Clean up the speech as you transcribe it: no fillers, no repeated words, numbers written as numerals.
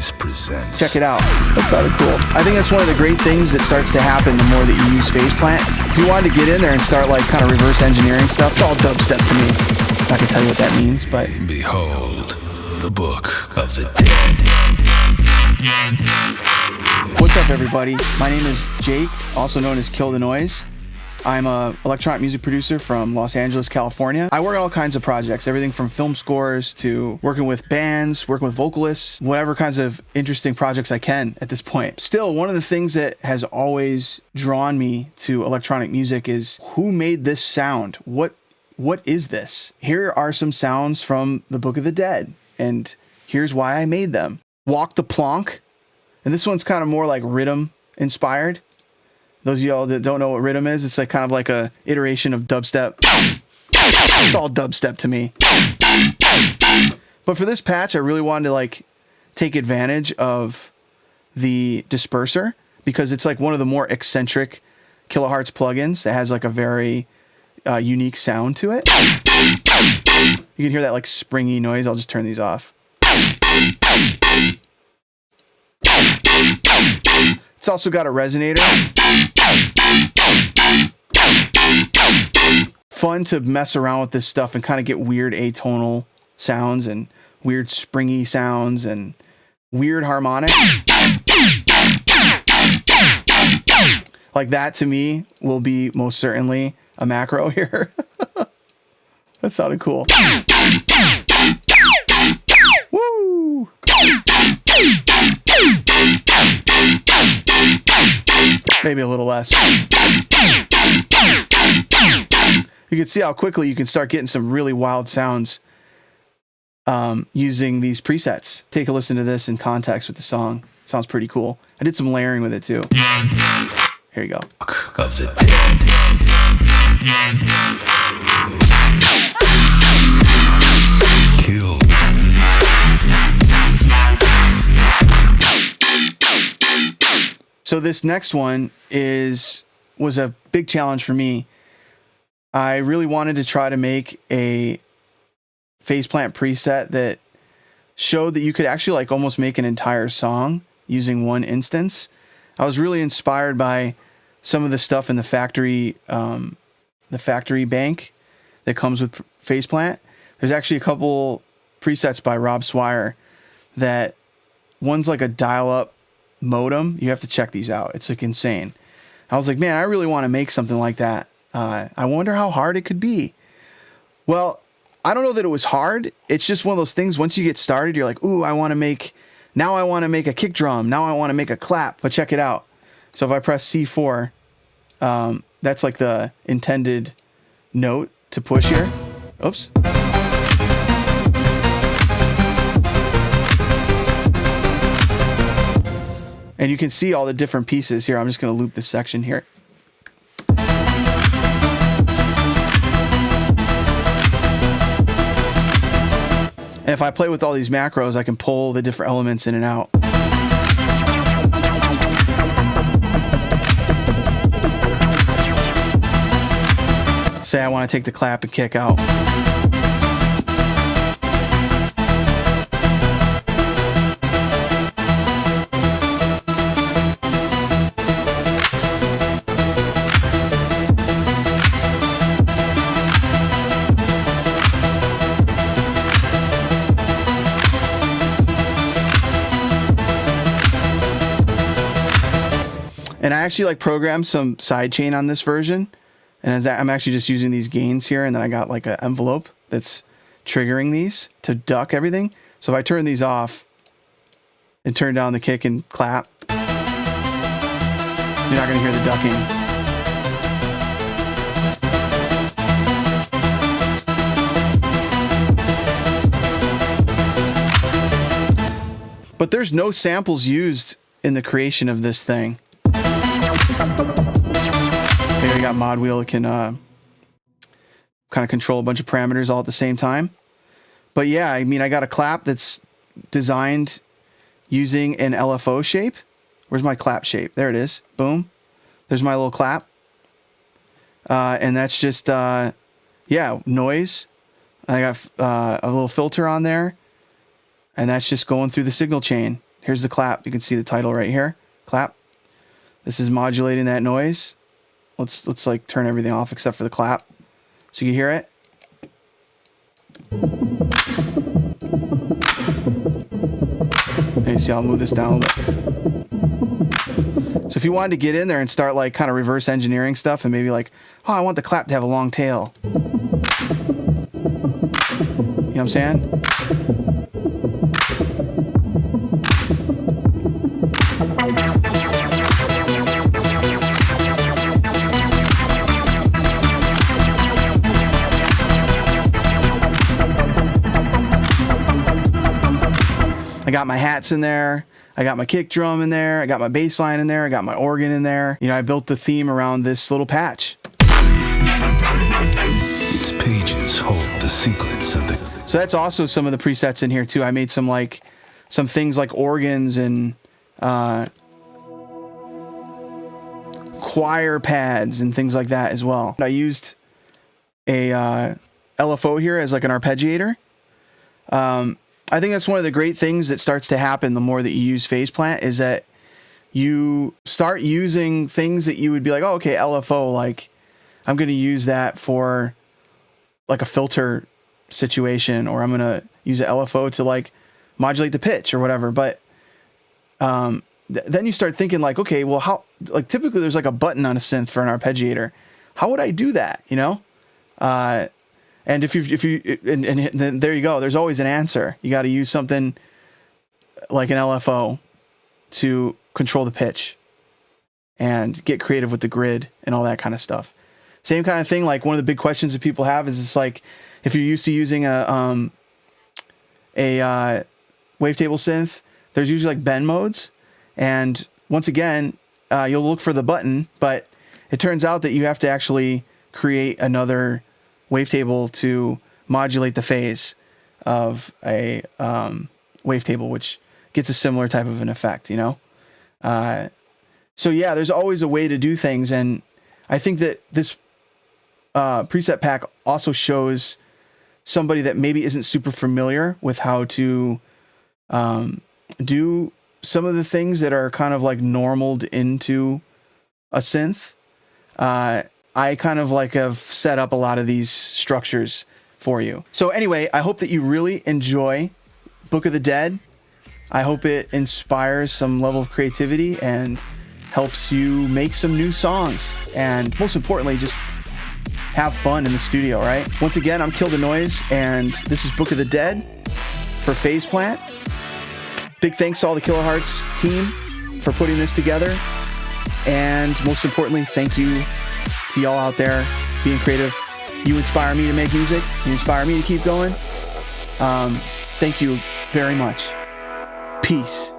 Noise presents. Check it out. That sounded cool. I think that's one of the great things that starts to happen the more that you use Faceplant. If you wanted to get in there and start like kind of reverse engineering stuff, it's all dubstep to me. I'm not gonna tell you what that means, but Behold the Book of the Dead. what's up, everybody? My name is Jake, also known as Kill the Noise. I'm a electronic music producer from Los Angeles, California. I work on all kinds of projects, everything from film scores to working with bands, working with vocalists, whatever kinds of interesting projects I can at this point. Still, one of the things that has always drawn me to electronic music is who made this sound? What is this? Here are some sounds from the Book of the Dead, and here's why I made them. Walk the Plank, and this one's kind of more like rhythm inspired. Those of y'all that don't know what rhythm is, it's like kind of like a iteration of dubstep. It's all dubstep to me. But for this patch, I really wanted to like take advantage of the disperser because it's like one of the more eccentric Kilohearts plugins that has like a very unique sound to it. You can hear that like springy noise. I'll just turn these off. It's also got a resonator. Fun to mess around with this stuff and kind of get weird atonal sounds and weird springy sounds and weird harmonics. Like that to me will be most certainly a macro here. That sounded cool. Woo! Maybe a little less. You can see how quickly you can start getting some really wild sounds using these presets. Take a listen to this in context with the song. It sounds pretty cool. I did some layering with it too. Here you go. Book of the Dead. Kill. So this next one was a big challenge for me. I really wanted to try to make a Faceplant preset that showed that you could actually like almost make an entire song using one instance. I was really inspired by some of the stuff in the factory bank that comes with Faceplant. There's actually a couple presets by Rob Swire that one's like a dial-up modem. You have to check these out. It's like insane. I was like, man, I really want to make something like that. I wonder how hard it could be. Well, I don't know that it was hard. It's just one of those things. Once you get started, you're like, ooh, I want to make a kick drum. Now I want to make a clap. But check it out. So if I press C4, that's like the intended note to push here. Oops. And you can see all the different pieces here. I'm just going to loop this section here. And if I play with all these macros, I can pull the different elements in and out. Say I want to take the clap and kick out. And I actually like programmed some sidechain on this version. And I'm actually just using these gains here. And then I got like an envelope that's triggering these to duck everything. So if I turn these off and turn down the kick and clap, you're not going to hear the ducking. But there's no samples used in the creation of this thing. Here we got Mod Wheel. It can kind of control a bunch of parameters all at the same time. But yeah, I mean, I got a clap that's designed using an LFO shape. Where's my clap shape? There it is. Boom. There's my little clap. And that's just, yeah, noise. I got a little filter on there. And that's just going through the signal chain. Here's the clap. You can see the title right here. Clap. This is modulating that noise. Let's like turn everything off except for the clap, so you hear it. And you see, I'll move this down a little bit. So if you wanted to get in there and start like kind of reverse engineering stuff, and maybe like, oh, I want the clap to have a long tail. You know what I'm saying? I got my hats in there. I got my kick drum in there. I got my bass line in there. I got my organ in there. You know, I built the theme around this little patch. Its pages hold the secrets of the... So that's also some of the presets in here too. I made some things like organs and choir pads and things like that as well. I used a LFO here as like an arpeggiator. I think that's one of the great things that starts to happen the more that you use Phase Plant, is that you start using things that you would be like, oh, okay, LFO, like I'm going to use that for like a filter situation, or I'm going to use an LFO to like modulate the pitch or whatever. But then you start thinking like, okay, well, how, like typically there's like a button on a synth for an arpeggiator. How would I do that? You know? And if you then there you go. There's always an answer. You got to use something like an LFO to control the pitch and get creative with the grid and all that kind of stuff. Same kind of thing. Like one of the big questions that people have is it's like, if you're used to using a wavetable synth, there's usually like bend modes. And once again, you'll look for the button, but it turns out that you have to actually create another wavetable to modulate the phase of a wavetable, which gets a similar type of an effect, you know? So yeah, there's always a way to do things. And I think that this preset pack also shows somebody that maybe isn't super familiar with how to do some of the things that are kind of like normaled into a synth. I kind of like have set up a lot of these structures for you. So anyway, I hope that you really enjoy Book of the Dead. I hope it inspires some level of creativity and helps you make some new songs. And most importantly, just have fun in the studio, right? Once again, I'm Kill the Noise, and this is Book of the Dead for Phase Plant. Big thanks to all the Kilohearts team for putting this together. And most importantly, thank you to y'all out there being creative. You inspire me to make music. You inspire me to keep going. Thank you very much. Peace.